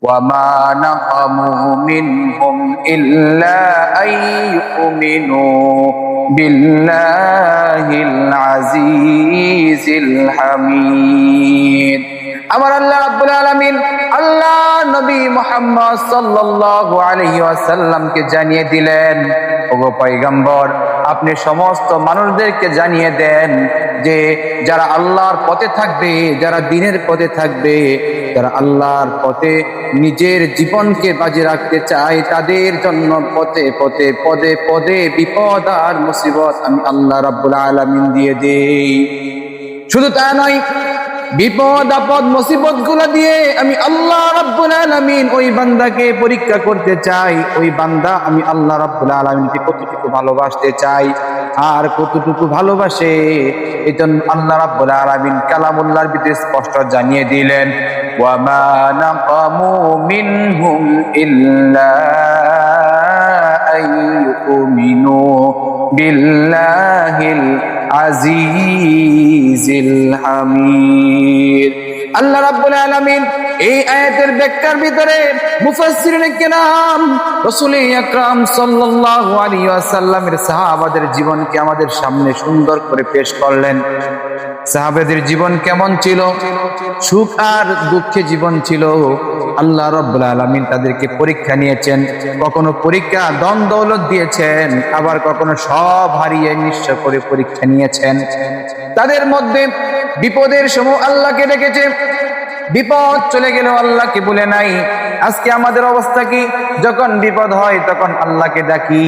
وما نقموا منهم إلا أن يؤمنوا بالله العزيز الحميد আমার আল্লাহ রাব্বুল আলামিন আল্লাহ নবী মুহাম্মদ সাল্লাল্লাহু আলাইহি ওয়াসাল্লামকে জানিয়ে দিলেন, ওগো পয়গম্বর, আপনি সমস্ত মানুষদেরকে জানিয়ে দেন যে যারা আল্লাহর পথে থাকবে, যারা দ্বীনের পথে থাকবে, যারা আল্লাহর পথে নিজের জীবনকে বাজি রাখতে চায়, তাদের জন্য পথে পথে পদে পদে বিপদ আর মুসিবত আমি আল্লাহ রাব্বুল আলামিন দিয়ে দেই। শুধু তা নয়, বিপদ আপদ মুসিবত গুলো দিয়ে আমি আল্লাহ রাব্বুল আলামিন ওই বান্দাকে পরীক্ষা করতে চাই, ওই বান্দা আমি আল্লাহ রাব্বুল আলামিনকে কতটুকু ভালোবাসতে চাই আর কতটুকু ভালোবাসে। এজন্য আল্লাহ রাব্বুল আলামিন কালামুল্লাহর ভিতরে স্পষ্ট জানিয়ে দিলেন, ওয়া মা নাকামু মিনহুম ইল্লা আইয়ুমিনু বিল্লাহিল আজিজিল হামিদ। আল্লাহ রাব্বুল আলামিন এই আয়াতের ব্যাখ্যার ভিতরে মুফাসসিরিনে কেরাম রাসূল আকরাম সাল্লাল্লাহু আলাইহি ওয়াসাল্লামের সাহাবাদের জীবনকে আমাদের সামনে সুন্দর করে পেশ করলেন। সাহাবাদের জীবন কেমন ছিল? সুখ আর দুঃখে জীবন ছিল। আল্লাহ রাব্বুল আলামিন তাদেরকে পরীক্ষা নিয়েছেন, কখনো পরীক্ষা ধন দৌলত দিয়েছেন, আবার কখনো সব হারিয়ে নিঃস্ব করে পরীক্ষা নিয়েছেন। তাদের মধ্যে বিপদের সময় আল্লাহকে ডেকেছে, বিপদ চলে গেল আল্লাহকে বলে নাই। আজকে আমাদের অবস্থা কি? যখন বিপদ হয় তখন আল্লাহকে ডাকি,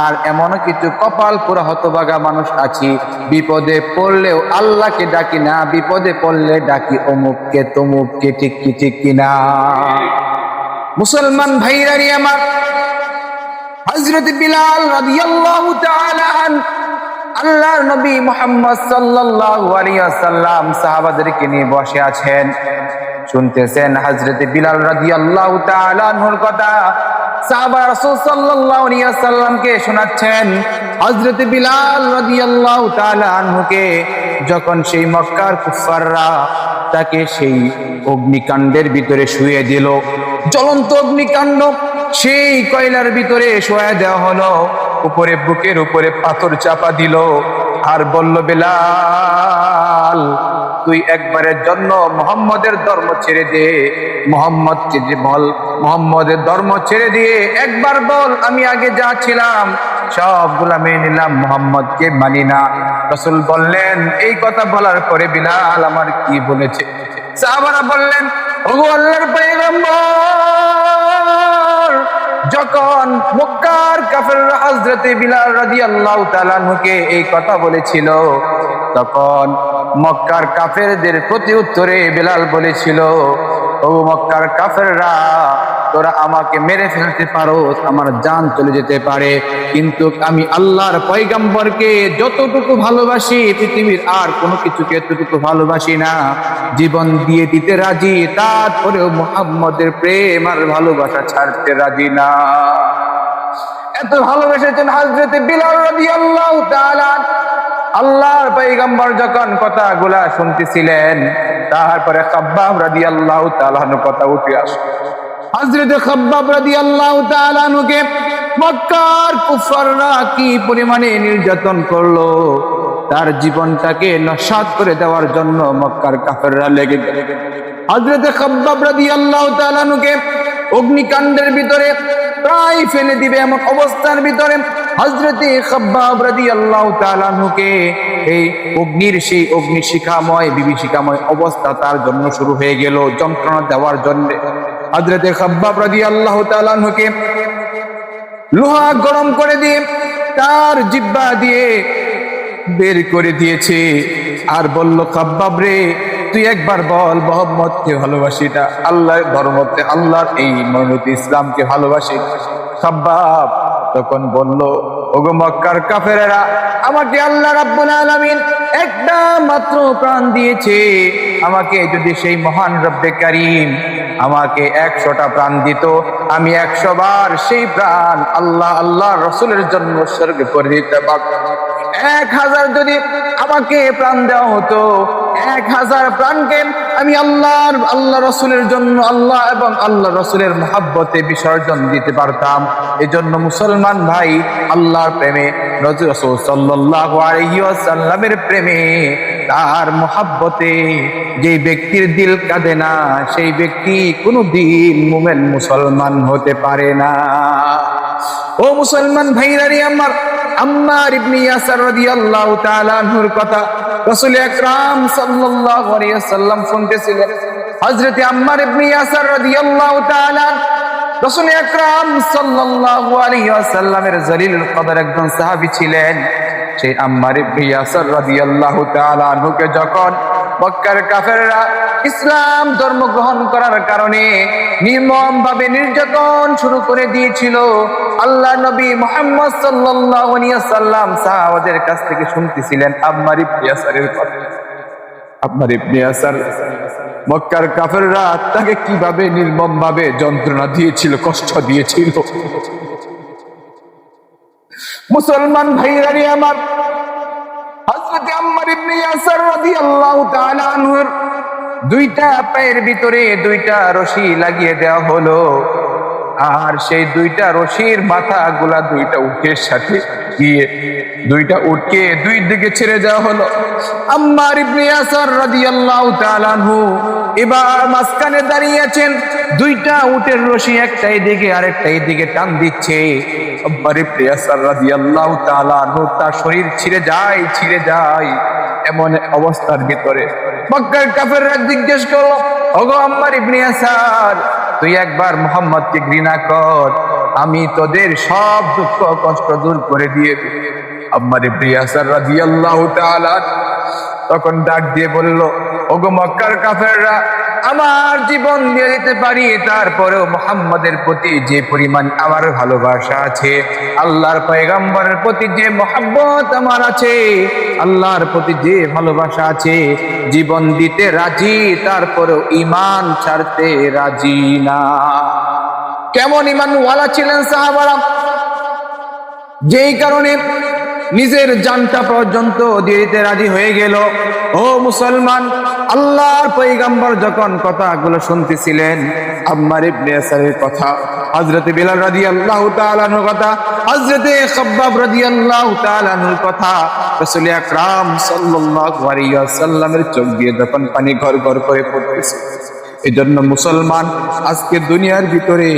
আর এমনও কিছু কপাল পুরা হতভাগা মানুষ আছি, বিপদে পড়লেও আল্লাহকে ডাকি না, বিপদে পড়লে ডাকি অমুককে তমুককে। ঠিক কি ঠিক কিনা? মুসলমান ভাইরা রে আমার, হযরত বিলাল রাদিয়াল্লাহু তাআলা আল্লাহর নবী মুহাম্মদ সাল্লাল্লাহু আলাইহি ওয়াসাল্লাম সাহাবাদেরকে নিয়ে বসে আছেন, শুনতেছেন হযরত বিলাল রাদিয়াল্লাহু তাআলা আনহুর কথা। সাহাবা রাসূল সাল্লাল্লাহু আলাইহি ওয়াসাল্লামকে শোনাচ্ছেন। হযরত বিলাল রাদিয়াল্লাহু তাআলা আনহুকে যখন সেই মক্কার কুফাররা তাকে সেই অগ্নিকাণ্ডের ভিতরে শুইয়ে দিল, জ্বলন্ত অগ্নিকাণ্ড, সেই কয়লার ভিতরে শুইয়ে দেওয়া হলো, উপরে বুকের উপরে পাথর চাপা দিল আর বলল, বিলাল, তুই একবারের জন্য মুহাম্মদের ধর্ম ছেড়ে দে, মুহাম্মদকে যে বল, মুহাম্মদের ধর্ম ছেড়ে দিয়ে একবার বল, আমি আগে যা ছিলাম সবগুলা মেনে নিলাম, মুহাম্মদকে মানি না। রাসূল বললেন, এই কথা বলার পরে বিলাল আমার কি বলেছে? সাহাবারা বললেন, ওগো আল্লাহর পয়গম্বর, যখন মক্কার কাফেররা হযরত বিলাল রাদিয়াল্লাহু তাআলা আনহুকে এই কথা বলেছিল, তখন মক্কার কাফেরদের প্রতি উত্তরে বিলাল বলেছিল, ও মক্কার কাফেররা, তোরা আমাকে মেরে ফেলতে পারো, আমার জান চলে যেতে পারে, কিন্তু আমি আল্লাহর পয়গম্বরকে যতটুকু ভালোবাসি পৃথিবীর আর কোনো কিছুকে এতটুকু ভালোবাসি না, জীবন দিয়ে দিতে রাজি, তারপরেও মুহাম্মদের প্রেম আর ভালোবাসা ছাড়তে রাজি না। এত ভালোবেসেছেন হযরত বিলাল রাদিয়াল্লাহু তাআলা। আল্লাহর পয়গম্বর যখন কথাগুলা শুনতেছিলেন, তারপরে খাব্বাব রাদিয়াল্লাহু তাআলা কথা উঠে আসে। হযরত খাব্বাব রাদিয়াল্লাহু তাআলা নুকে মক্কার কুফাররা কি পরিমাণে নির্যাতন করলো, তার জীবনটাকে নস্যাৎ করে দেওয়ার জন্য মক্কার কাফেররা লেগে গেল। হযরত খাব্বাব রাদিয়াল্লাহু তাআলা নুকে অগ্নিকাণ্ডের ভিতরে প্রায় ফেলে দিবে এমন অবস্থার ভিতরে হযরত খাব্বাব রাদিয়াল্লাহু তাআলা নুকে এই অগ্নির সেই অগ্নিশিখাময় বিভীষিকাময় অবস্থা তার জন্য শুরু হয়ে গেল, যন্ত্রণা দেওয়ার জন্য। হযরত খাব্বাব রাদিয়াল্লাহু তাআলা আনহুকে লোহা গরম করে দিয়ে তার জিহ্বা দিয়ে বের করে দিয়েছে আর বলল, খাব্বাব রে, তুই একবার বল, মুহাম্মদকে ভালোবাসি না, আল্লাহর ধর্মতে, আল্লাহর এই মনোনীত ইসলামকে ভালোবাসি। খাব্বাব তখন বলল, ওগো মক্কার কাফেরেরা, আমাকে আল্লাহ রাব্বুল আলামিন একটা মাত্র প্রাণ দিয়েছে, আমাকে যদি সেই মহান রব্বে কারীম আমাকে 100টা প্রাণ দিত, আমি 100 বার সেই প্রাণ আল্লাহ আল্লাহ রাসূলের জন্য উৎসর্গ করে দিতে পারতাম। 1000 যদি আমাকে প্রাণ দেওয়া হতো, 1000 প্রাণকে আমি আল্লাহ রসুলের জন্য, আল্লাহ এবং আল্লাহ রসুলের মহাব্বতে বিসর্জন দিতে পারতাম। এজন্য মুসলমান ভাই, আল্লাহর প্রেমে, রাসূল সাল্লাল্লাহু আলাইহি ওয়াসাল্লামের প্রেমে, তার মহাব্বতে যে ব্যক্তির দিল কাঁদে না, সেই ব্যক্তি কোনো দিন মুমিন মুসলমান হতে পারে না। ও মুসলমান ভাইরা রে আমার, আম্মার ইবনে ইয়াসার রাদিয়াল্লাহু তাআলা আনহুর কথা রাসূল আকরাম সাল্লাল্লাহু আলাইহি ওয়াসাল্লাম শুনতেছিলেন। হযরত আম্মার ইবনে ইয়াসার রাদিয়াল্লাহু তাআলা রাসূল আকরাম সাল্লাল্লাহু আলাইহি ওয়াসাল্লামের জলিলুল কদর একজন সাহাবী ছিলেন। সেই আম্মার ইবনে ইয়াসার রাদিয়াল্লাহু তাআলা আনহুকে যখন মক্কার কাফেররা ইসলাম ধর্ম গ্রহণ করার কারণে নির্মমভাবে নির্যাতন শুরু করে দিয়েছিল, আল্লাহ নবী মুহাম্মদ সাল্লাল্লাহু আলাইহি ওয়াসাল্লাম সাহাবাদের কাছ থেকে শুনতেছিলেন আম্মার ইবনে ইয়াসারের কথা। আম্মার ইবনে ইয়াসার, মক্কার কাফেররা তাকে কিভাবে নির্মমভাবে যন্ত্রণা দিয়েছিল, কষ্ট দিয়েছিল। মুসলমান ভাইরা রে আমার, হযরত আম্মার ইবনে ইয়াসার রাদিয়াল্লাহু তাআলা আনহুর দুইটা পায়ের ভিতরে দুইটা রশি লাগিয়ে দেওয়া হলো, আর সেই দুইটা রশির মাথাগুলা দুইটা উটের সাথে গিয়ে দুইটা উটকে দুই দিকে ছেড়ে দেওয়া হলো। আম্মার ইবনে ইয়াসার রাদিয়াল্লাহু তাআলা আনহু এবার মাঝখানে দাঁড়িয়ে আছেন, দুইটা উটের রশি একটা এদিকে আরেকটা এদিকে টান দিচ্ছে। আম্মার ইবনে ইয়াসার রাদিয়াল্লাহু তাআলা আনহু তার শরীর ছিঁড়ে যায় এমন অবস্থার ভিতরে মক্কার কাফেররা জিজ্ঞেস করলো, ওগো আম্মার ইবনে ইয়াসার, তুই একবার মুহাম্মদকে ঘৃণা কর, আমি তোদের সব দুঃখ কষ্ট দূর করে দিয়ে দেব। আম্মার ইবনে ইয়াসার রাদিয়াল্লাহু তাআলা তখন ডাক দিয়ে বলল, ওগো মক্কার কাফেররা, আমার জীবন দিয়ে দিতে পারি, তারপরেও মুহাম্মদের প্রতি যে পরিমাণ আমার ভালোবাসা আছে, আল্লাহর পয়গম্বরের প্রতি যে মহব্বত আমার আছে, আল্লাহর প্রতি যে ভালোবাসা আছে, জীবন দিতে রাজি, তারপরেও ঈমান ছাড়তে রাজি না। কেমন ঈমানওয়ালা ছিলেন সাহাবারা, যেই কারণে নিজের জানটা পর্যন্ত দিয়ে দিতে রাজি হয়ে গেল। ও মুসলমান, আল্লাহর পয়গম্বর যখন কথাগুলো শুনতেছিলেন, আম্মার ইবনে ইয়াসারের কথা, হযরত বিলাল রাদিয়াল্লাহু তাআলা আনহুর কথা, হযরত খাব্বাব রাদিয়াল্লাহু তাআলা আনহুর কথা, রাসূল আকরাম সাল্লাল্লাহু আলাইহি ওয়াসাল্লামের চোখ দিয়ে যখন পানি ঘর ঘর করে পড়তেছে। এজন্য মুসলমান, আজকে দুনিয়ার ভিতরে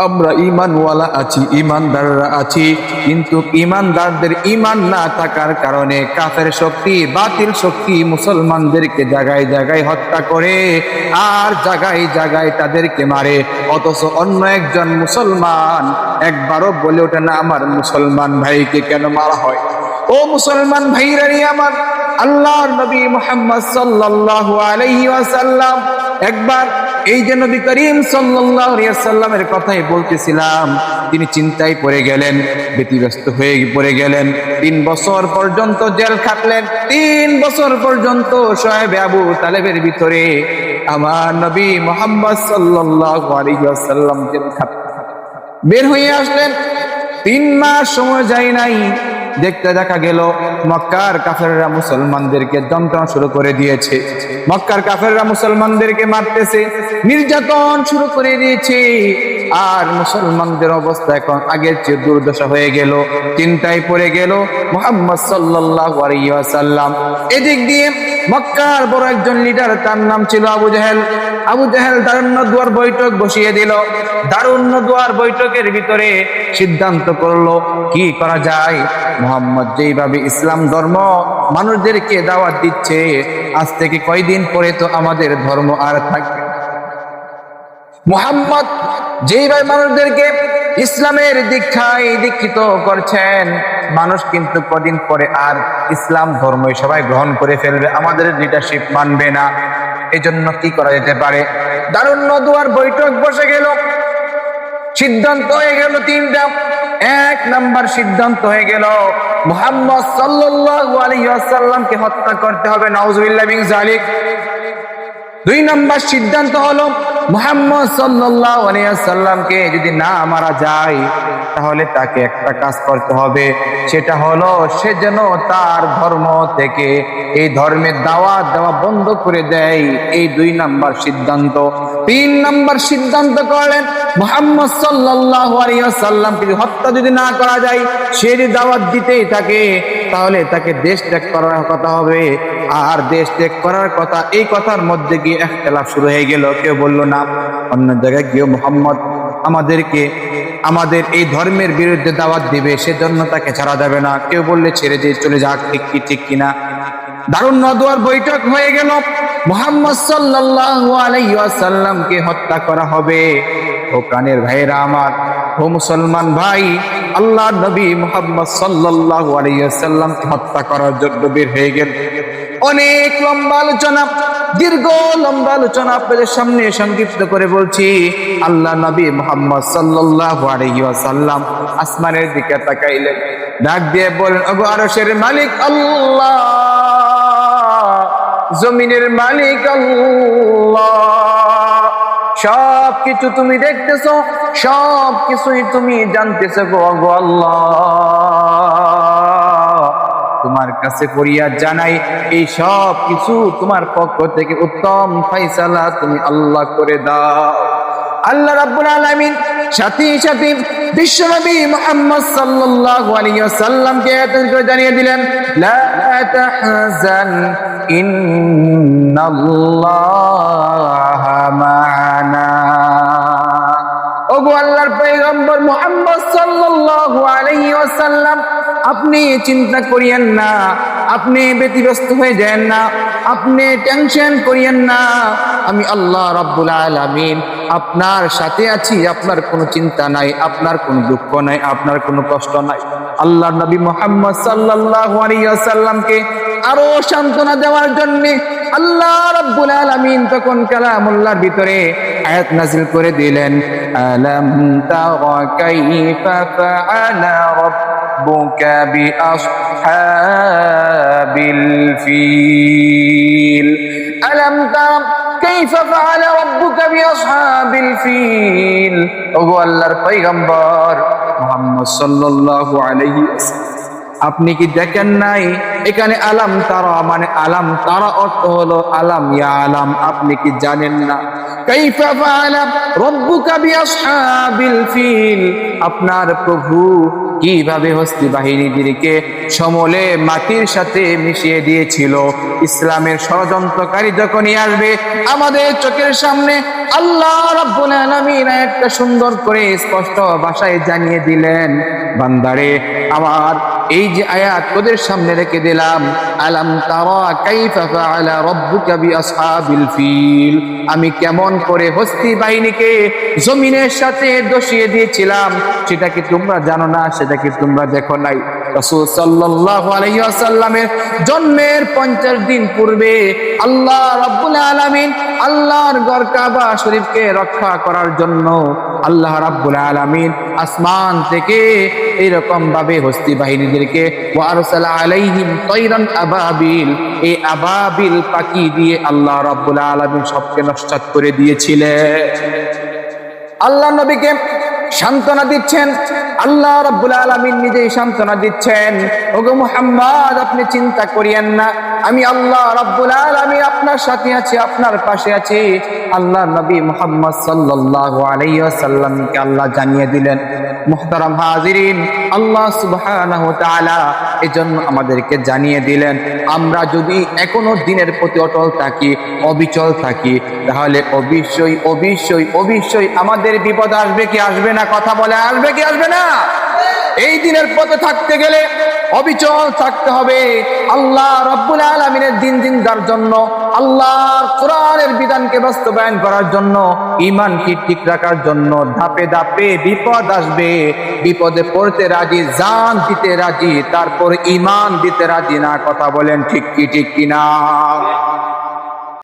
আমরা ঈমানওয়ালা আছি, ঈমানদাররা আছি, কিন্তু ঈমানদারদের ঈমান না থাকার কারণে কাফের শক্তি, বাতিল শক্তি মুসলমানদেরকে জায়গায় জায়গায় হত্যা করে আর জায়গায় জায়গায় তাদেরকে মারে। অথচ অন্য একজন মুসলমান একবারও বলে ওঠে না আমার মুসলমান ভাইকে কেন মারা হয়। ও মুসলমান ভাইরা রে আমার, আল্লাহর নবী মুহাম্মদ সাল্লাল্লাহু আলাইহি ওয়াসাল্লাম একবার, এই যে নবী করিম সাল্লাল্লাহু আলাইহি ওয়াসাল্লামের কথাই বলতেছিলাম, তিনি চিন্তায় পড়ে গেলেন, ব্যতিব্যস্ত হয়ে পড়ে গেলেন। 3 বছর পর্যন্ত জেল খাটলেন, 3 বছর পর্যন্ত সাহেবে আবু তালেবের ভিতরে আমার নবী মুহাম্মদ সাল্লাল্লাহু আলাইহি ওয়াসাল্লাম জেল খাটলেন। বের হয়ে আসলেন, 3 মাস সময় যায় নাই, দেখতে দেখা গেল মক্কার কাফেররা মুসলমানদেরকে যন্ত্রণা শুরু করে দিয়েছে। মক্কার কাফেররা মুসলমানদেরকে মারতেছে, নির্যাতন শুরু করে দিয়েছে, আর মুসলমানদের অবস্থা এখন আগের চেয়ে দুর্দশা হয়ে গেল। চিন্তায় পড়ে গেল মুহাম্মদ সাল্লাল্লাহু আলাইহি ওয়াসাল্লাম। এদিক দিয়ে মক্কার বড় একজন লিডার, তার নাম ছিল আবু জাহেল। আবু জাহেল দারুণ দুয়ার বৈঠক বসিয়ে দিল। দারুণ দুয়ার বৈঠকের ভিতরে সিদ্ধান্ত করলো কি করা যায়। মুহাম্মদ যেইভাবে ইসলাম ধর্ম মানুষদেরকে দাওয়াত দিচ্ছে, আজ থেকে কয়দিন পরে তো আমাদের ধর্ম আর থাকবে। মুহাম্মদ যেইভাবে মানুষদেরকে ইসলামের দীক্ষায় দীক্ষিত করছেন, মানুষ কিন্তু কদিন পরে আর ইসলাম ধর্মই সবাই গ্রহণ করে ফেলবে, আমাদের লিডারশিপ মানবে না। এই জন্য কি করা যেতে পারে? দারুণ দুয়ার বৈঠক বসে গেল। সিদ্ধান্ত হয়ে গেল 3টা। 1 নাম্বার সিদ্ধান্ত হয়ে গেল মুহাম্মদ সাল্লাল্লাহু আলাইহি ওয়াসাল্লামকে হত্যা করতে হবে, নাউজুবিল্লাহ মিন যালিক। 2 নাম্বার সিদ্ধান্ত হলো মুহাম্মদ সাল্লাল্লাহু আলাইহি ওয়াসাল্লামকে যদি না মারা যায়, তাহলে তাকে একটা কাজ করতে হবে, সেটা হলো সে যেন তার ধর্ম থেকে এই ধর্মের দাওয়াত দেওয়া বন্ধ করে দেয়। এই 2 নাম্বার সিদ্ধান্ত। 3 নাম্বার সিদ্ধান্ত করলেন, মুহাম্মদ সাল্লাল্লাহু আলাইহি ওয়াসাল্লামকে হত্যা যদি না করা যায়, সে যদি দাওয়াত দিতেই থাকে, তাহলে তাকে দেশ ত্যাগ করার কথা হবে। আর দেশ ত্যাগ করার কথা, এই কথার মধ্যে গিয়ে ইখতিলাফ শুরু হয়ে গেল। কেউ বলল না, অন্য জায়গায় গিয়ে মুহাম্মদ আমাদেরকে আমাদের এই ধর্মের বিরুদ্ধে দাওয়াত দিবে, সেজন্য তাকে ছাড়া যাবে না। কেউ বললে ছেড়ে দিয়ে চলে যাক, ঠিক কিনা? দারুন নদওয়ার বৈঠক হয়ে গেল, মুহাম্মদ সাল্লাল্লাহু আলাইহি ওয়াসাল্লামকে হত্যা করা হবে। ও প্রাণের ভাইরা আমার, ও মুসলমান ভাই, আল্লাহর নবী মুহাম্মদ সাল্লাল্লাহু আলাইহি ওয়াসাল্লামকে হত্যা করার জন্য বের হয়ে গেল। অনেক লম্বা আলোচনা, দীর্ঘ লম্বা আলোচনা আপনাদের সামনে সংক্ষিপ্ত করে বলছি। আল্লাহ নবী মুহাম্মদ সাল্লাল্লাহু আলাইহি ওয়াসাল্লাম আসমানের দিকে তাকাইলেন, ডাক দিয়ে বলেন, ওগো আরশের মালিক আল্লাহ, জমিনের মালিক আল্লাহ, সব কিছু তুমি দেখতেছো, সব কিছুই তুমি জানতেছো গো আল্লাহ। তোমার কাছে ফরিয়াদ জানাই, এই সব কিছু তোমার পক্ষ থেকে উত্তম ফয়সালা তুমি আল্লাহ করে দাও। আল্লাহ রাব্বুল আলামিন সাথে সাথে বিশ্বনবী মুহাম্মদ সাল্লাল্লাহু আলাইহি ওয়াসাল্লামকে জানিয়ে দিলেন, লা তাহজান ইন্নাল্লাহা মা'ানা। ওগো আল্লাহর পয়গম্বর মুহাম্মদ সাল্লাল্লাহু আলাইহি ওয়াসাল্লাম, আপনি চিন্তা করিয়েন না, আপনি ব্যতিব্যস্ত হয়ে যান না, আপনি টেনশন করিয়েন না। আমি আল্লাহ রাব্বুল আলামিন আপনার সাথে আছি, আপনার কোনো চিন্তা নাই, আপনার কোনো দুঃখ নাই, আপনার কোনো কষ্ট নাই। আল্লাহর নবী মুহাম্মদ সাল্লাল্লাহু আলাইহি ওয়াসাল্লামকে আরো সান্ত্বনা দেওয়ার জন্য আল্লাহ রাব্বুল আলামিন তখন কালামুল্লাহর ভিতরে আয়াত নাযিল করে দিলেন, আলাম তারা কাইফা ফাআলা রাব্বুকা বিআসহাবিল ফিল। আলাম তারা কাইফা ফাআলা রাব্বুকা বিআসহাবিল ফিল। ওগো আল্লাহর পয়গম্বর মুহাম্মদ সাল্লাল্লাহু আলাইহি ওয়াসাল্লাম, আপনি কি দেখেন নাই? এখানে আলাম তারা মানে আলাম তারা অর্থ হলো আলাম ইয়া আলাম, আপনি কি জানেন না? কাইফা ফাআলা রাব্বুকা বিআসহাবিল ফিল, আপনার প্রভু কিভাবে হস্তি বাহিনীদেরকে সমলে মাটির সাথে মিশিয়ে দিয়েছিল। ইসলামের ষড়যন্ত্রকারী যখনই আসবে আমাদের চোখের সামনে, আল্লাহ রাব্বুল আলামিন একটা সুন্দর করে স্পষ্ট ভাষায় জানিয়ে দিলেন, বান্দারে আমার, এই যে আয়াত তোদের সামনে রেখে দিলাম, আলাম তারা কাইফা ফাআলা রাব্বুকা বিআসহাবিল ফিল, আমি কেমন করে হস্তি বাহিনীকে জমিনের সাথে দশিয়ে দিয়েছিলাম, সেটা কি তোমরা জানো না? সেটা কি তোমরা দেখো নাই? রাসূল সাল্লাল্লাহু আলাইহি ওয়াসাল্লামের জন্মের 50 দিন পূর্বে আল্লাহ রাব্বুল আলামিন আল্লাহর ঘর কাবা শরীফকে রক্ষা করার জন্য আল্লাহ রাব্বুল আলামিন আসমান থেকে এরকম ভাবে হস্তি বাহিনীদেরকে ওয়ারসালা আলাইহিম তায়রান আবাবিল, এই আবাবিল পাখি দিয়ে আল্লাহ রাব্বুল আলামিন সবকে নষ্ট করে দিয়েছিলেন। আল্লাহ নবীকে সান্ত্বনা দিচ্ছেন, আল্লাহ রাব্বুল আলামিন নিজেই সান্ত্বনা দিচ্ছেন, ওগো মুহাম্মদ আপনি চিন্তা করিয়েন না, আমি আল্লাহ রাব্বুল আলামিন আপনার সাথে আছি, আপনার পাশে আছি। আল্লাহ নবী মুহাম্মদ সাল্লাল্লাহু আলাইহি ওয়াসাল্লামকে আল্লাহ জানিয়ে দিলেন। মুহতারাম হাজিরিন, আল্লাহ সুবহানাহু ওয়া তাআলা এজন্য আমাদেরকে জানিয়ে দিলেন, আমরা যদি এখনো দিনের প্রতি অটল থাকি, অবিচল থাকি, তাহলে অবশ্যই অবশ্যই অবশ্যই আমাদের বিপদ আসবে কি আসবে না? কথা বলে, আসবে কি আসবে না? এই দিনের পথে থাকতে গেলে অবিচল থাকতে হবে। আল্লাহ রাব্বুল আলামিনের দিন জিন্দার জন্য, আল্লাহর কোরআনের বিধানকে বাস্তবায়ন করার জন্য, ঈমানকে ঠিক রাখার জন্য ধাপে ধাপে বিপদ আসবে। বিপদে পড়তে রাজি, জান দিতে রাজি, তারপর ঈমান দিতে রাজি না। কথা বলেন ঠিক কি না?